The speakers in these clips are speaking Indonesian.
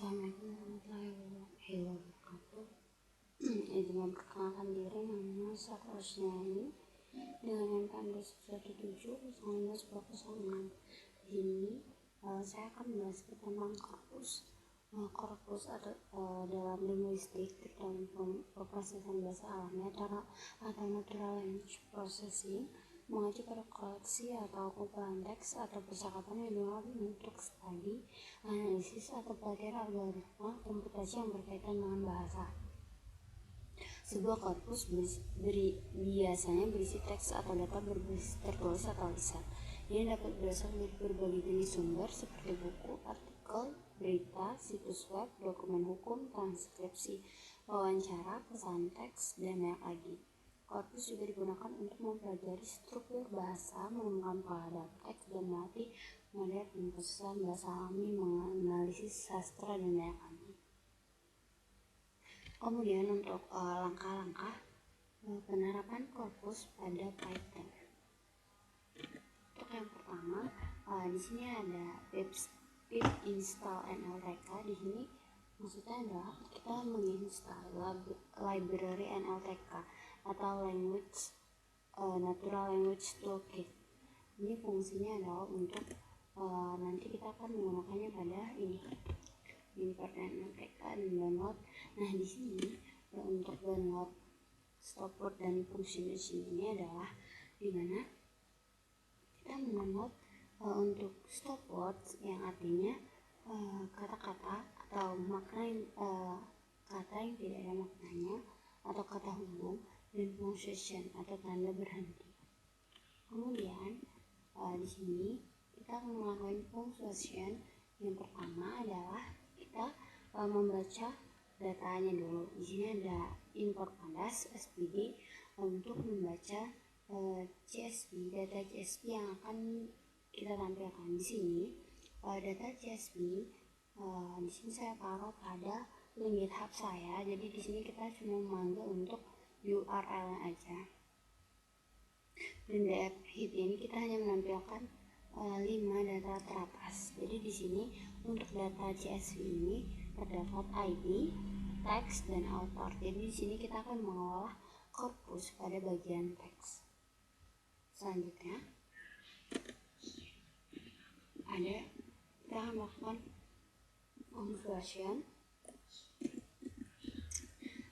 Assalamualaikum warahmatullahi wabarakatuh. Izin memperkenalkan diri, nama saya Rosnani dengan NPM 1719-2006. Di sini saya akan membahas tentang korpus. Korpus dalam linguistik dalam pemrosesan bahasa alami atau natural language processing mengacu pada koleksi atau kumpulan teks atau percakapan yang digunakan untuk studi, analisis, atau pelatihan algoritma komputasi yang berkaitan dengan bahasa. Sebuah korpus biasanya berisi teks atau data berbasis tertulis atau lisan. Ini dapat berasal dari berbagai jenis sumber seperti buku, artikel, berita, situs web, dokumen hukum, transkripsi, wawancara, pesan teks, dan banyak lagi. Korpus juga digunakan untuk mempelajari struktur bahasa, menemukan pola dalam teks, dan melatih model pemrosesan bahasa alami, menganalisis sastra, dan banyak lagi. Kemudian untuk langkah-langkah penerapan korpus pada Python. Untuk yang pertama, di sini ada pip install NLTK. Di sini maksudnya adalah kita menginstal library NLTK atau Natural Language Toolkit. Ini fungsinya adalah untuk nanti kita akan menggunakannya pada import NLTK dan download. Nah, di sini untuk download stopword dan function di sini adalah dimana kita mendownload untuk stopword yang artinya kata-kata atau makna kata yang tidak ada maknanya atau kata hubung, dan punctuation atau tanda berhenti. Kemudian di sini kita akan melakukan punctuation. Yang pertama adalah kita membaca datanya dulu. Di sini ada import pandas SPD untuk membaca CSV, data CSV yang akan kita tampilkan di sini. Data CSV di sini saya taruh pada link GitHub saya. Jadi di sini kita cuma memanggil untuk URL aja. Dan di hit ini kita hanya menampilkan 5 data teratas. Jadi di sini untuk data CSV ini terdapat ID, teks, dan author. Jadi di sini kita akan mengolah korpus pada bagian teks. Selanjutnya kita akan melakukan punctuation.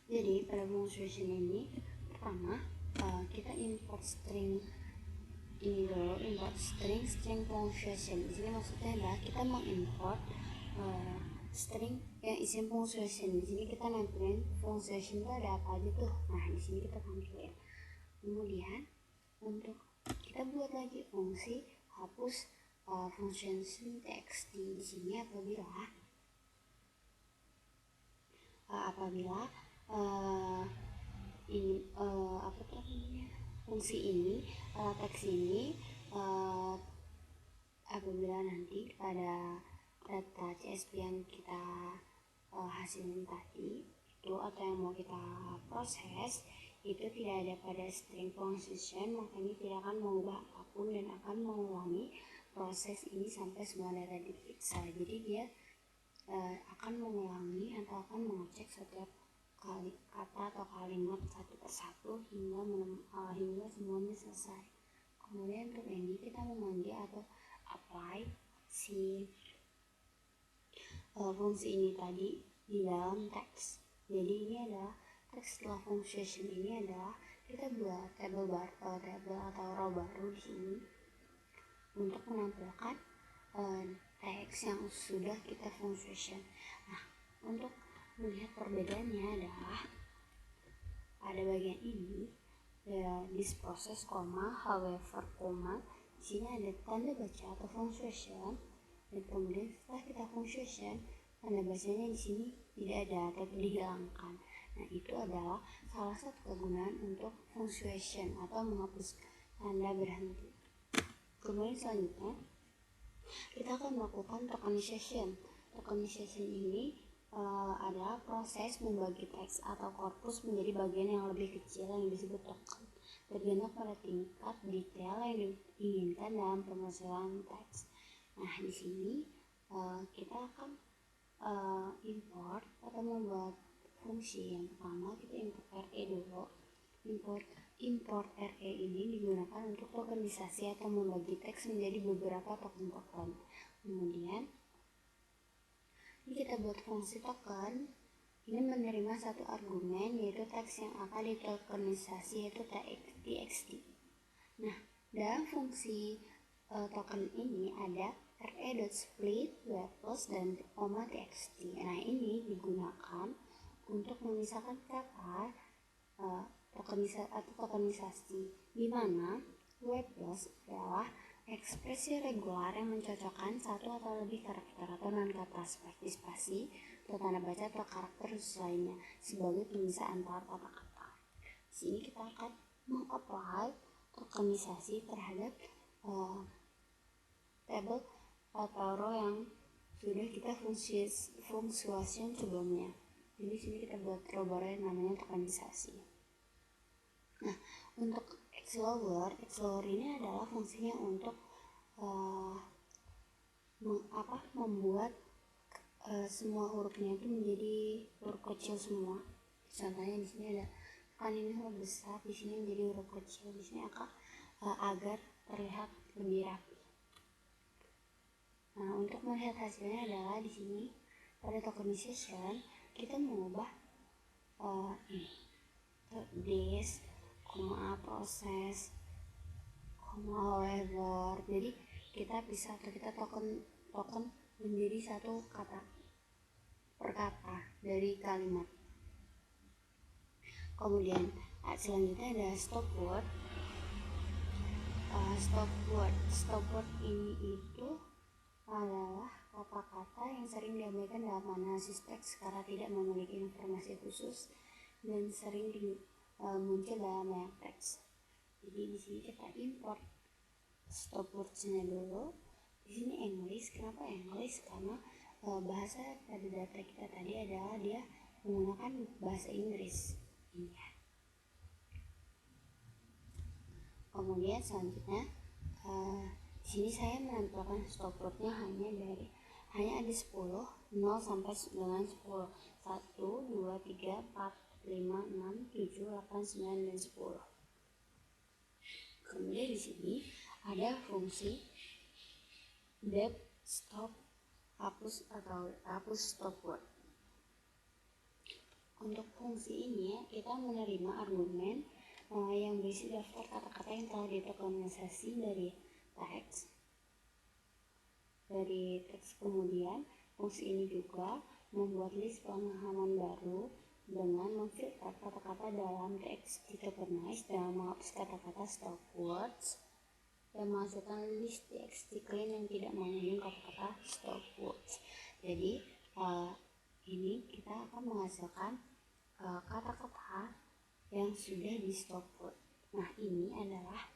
Jadi pada punctuation ini pertama kita import string ini dulu, import string punctuation. Di sini maksudnya adalah kita mengimport string yang isi punctuation. Di sini kita nampilin punctuation itu ada apa aja tuh. Nah, di sini kita tampilin. Kemudian untuk kita buat lagi fungsi hapus function syntax di sini apabila fungsi ini teks ini apabila nanti pada data CSV yang kita hasilin tadi itu atau yang mau kita proses itu tidak ada pada string punctuation, maka ini tidak akan mengubah apapun dan akan mengulangi proses ini sampai semua data diperiksa. Jadi dia akan mengulangi atau akan mengecek setiap kali kata atau kalimat satu persatu hingga semuanya selesai. Kemudian untuk ini kita memanggil atau apply si fungsi ini tadi di dalam teks. Jadi ini adalah teks setelah punctuation ini adalah kita buat tabel atau row baru di sini untuk menampilkan teks yang sudah kita punctuation. Nah, untuk melihat perbedaannya adalah pada bagian ini this process, however, di sini ada tanda baca atau punctuation, dan kemudian setelah kita punctuation tanda bacanya di sini tidak ada atau dihilangkan. Nah, itu adalah salah satu kegunaan untuk punctuation atau menghapus tanda berhenti. Kemudian selanjutnya kita akan melakukan tokenization. Tokenization ini adalah proses membagi teks atau korpus menjadi bagian yang lebih kecil yang disebut token, tergantung pada tingkat detail yang diinginkan dalam pemrosesan teks. Nah, di sini kita akan import atau membuat fungsi, yang pertama kita import RE dulu. Import RE ini digunakan untuk tokenisasi atau membagi teks menjadi beberapa token-token. Kemudian ini kita buat fungsi token. Ini menerima satu argumen, yaitu teks yang akan ditokenisasi, yaitu txt. Nah, dalam fungsi token ini ada re.split, webplus, dan txt. Nah, ini digunakan untuk memisahkan kata tokenisasi, di mana webplus adalah ekspresi regular yang mencocokkan satu atau lebih karakter atau non-kata seperti spasi atau tanda baca atau karakter khusus lainnya sebagai pemisah antar kata-kata. Di sini kita akan mengapply tokenisasi terhadap table atau row yang sudah kita fungsikan sebelumnya. Jadi di sini kita buat row baru yang namanya tokenisasi. Nah, untuk Xlower ini adalah fungsinya untuk membuat semua hurufnya itu menjadi huruf kecil semua. Contohnya di sini ada, kan ini huruf besar, di sini menjadi huruf kecil, di sini agar terlihat lebih rapi. Nah, untuk melihat hasilnya adalah di sini pada tokenization kita mengubah this, proses, however. Jadi kita bisa token menjadi satu kata per kata dari kalimat. Kemudian selanjutnya ada stop word. Stop word ini itu adalah kata-kata yang sering diabaikan dalam analisis teks karena tidak memiliki informasi khusus dan sering muncul dalam banyak teks. Jadi di sini kita import stop words-nya dulu. Di sini English. Kenapa English? Karena bahasa pada data kita tadi adalah dia menggunakan bahasa Inggris. Iya. Kemudian selanjutnya di sini saya menampilkan stop word-nya hanya ada 10, 0 sampai dengan 10. 1, 2, 3, 4, 5, 6, 7, 8, 9, dan 10. Kemudian di sini ada fungsi depth stop, hapus stop word. Untuk fungsi ini kita menerima argumen yang berisi daftar kata-kata yang telah ditokenisasi dari teks. Kemudian fungsi ini juga membuat list pemahaman baru dengan memfilter kata-kata dalam teks ditokenize dan menghapus kata-kata stop words dan menghasilkan list txt clean yang tidak mengandung kata-kata stop words. Jadi ini kita akan menghasilkan kata-kata yang sudah di stop word. Nah, ini adalah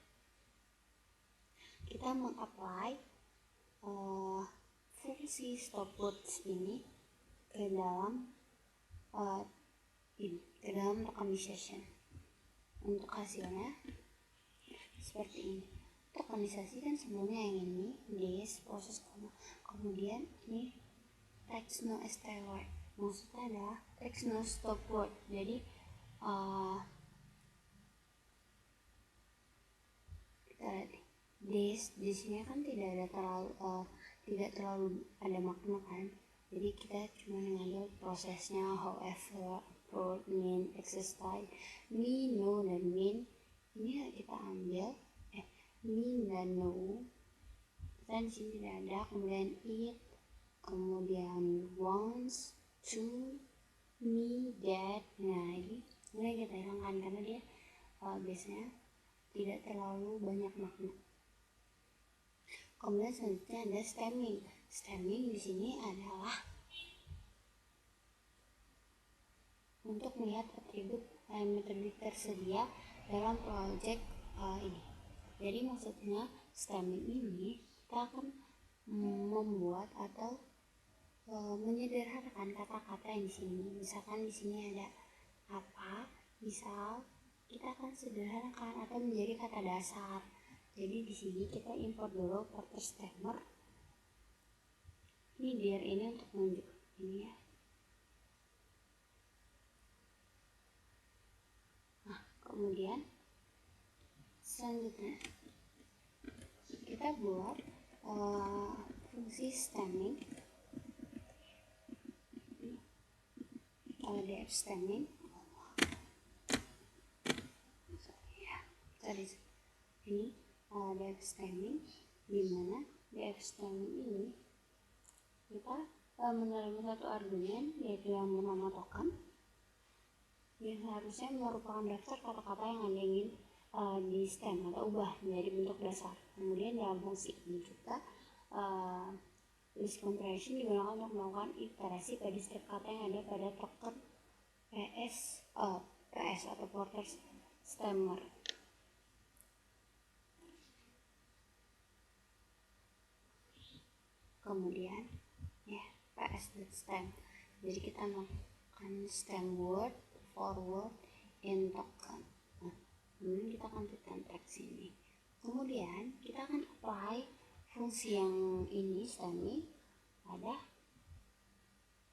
kita mengapply fungsi stop words ini ke dalam tokenization. Untuk hasilnya seperti ini. Tokenisasi kan sebelumnya yang ini this, proses, kemudian ini text no style word, maksudnya adalah text no stop word. Jadi kita lihat di sini kan tidak terlalu ada makna kan. Jadi kita cuma mengambil prosesnya, however, for, mean, exercise, me, no, dan mean. Ini kita ambil mean dan no. Dan di sini tidak ada. Kemudian it, kemudian wants, to, me, that. Nah, ini kita hilangkan karena dia biasanya tidak terlalu banyak makna. Kemudian selanjutnya ada stemming. Stemming di sini adalah untuk melihat atribut metode tersedia dalam project ini. Jadi maksudnya stemming ini kita akan membuat atau menyederhanakan kata-kata yang di sini. Misalkan di sini ada apa, misal kita akan sederhanakan atau menjadi kata dasar. Jadi di sini kita import dulu Porter Stemmer. Ini dir ini untuk menunjuk ini ya. Nah, kemudian selanjutnya kita buat fungsi stemming, df stemming. Ini df stemming, dimana df stemming ini kita menerima satu argumen yaitu yang bernama token yang seharusnya merupakan daftar kata-kata yang Anda ingin di stem atau ubah menjadi bentuk dasar. Kemudian dalam fungsi ini juga list comparison digunakan untuk melakukan iterasi pada setiap kata yang ada pada token PS atau Porter Stemmer. Kemudian ya ps.stem, jadi kita melakukan stem word forward in token. Nah, kemudian kita akan tuliskan teks ini. Kemudian kita akan apply fungsi yang ini stemming pada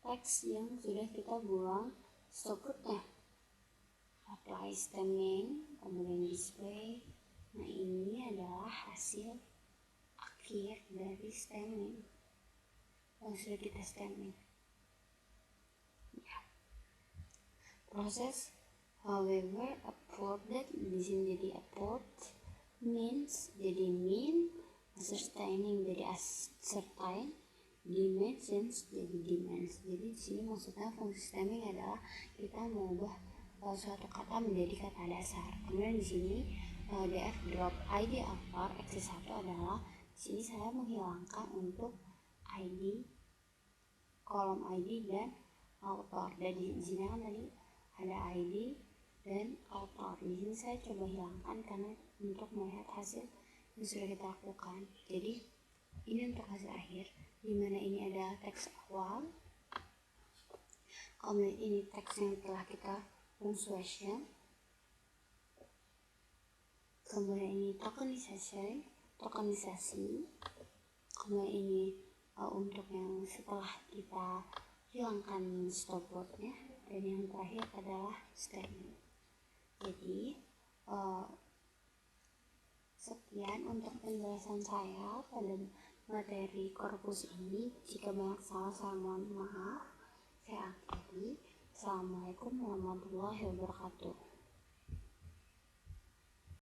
teks yang sudah kita buang stopwordnya. Apply stemming, kemudian display. Nah, ini adalah hasil akhir dari stemming yang sudah kita stemming. Ya. Proses however upwarded di sini jadi upward, means jadi mean, ascertaining jadi ascertain, dimensions jadi dimensions. Jadi di sini maksudnya fungsi stemming adalah kita mengubah suatu kata menjadi kata dasar. Kemudian di sini df drop id after x1 adalah di sini saya menghilangkan untuk ID, kolom ID dan author. Dan di sini kan tadi ada ID dan author. Di sini saya coba hilangkan karena untuk melihat hasil yang sudah kita lakukan. Jadi ini untuk hasil akhir, dimana ini ada teks awal, kemudian ini teks yang telah kita punctuation, kemudian ini tokenisasi, kemudian ini untuk yang setelah kita hilangkan stopwordnya, dan yang terakhir adalah stemming. Jadi sekian untuk penjelasan saya pada materi korpus ini. Jika banyak salah saya mohon maaf. Saya akhiri. Assalamualaikum warahmatullahi wabarakatuh.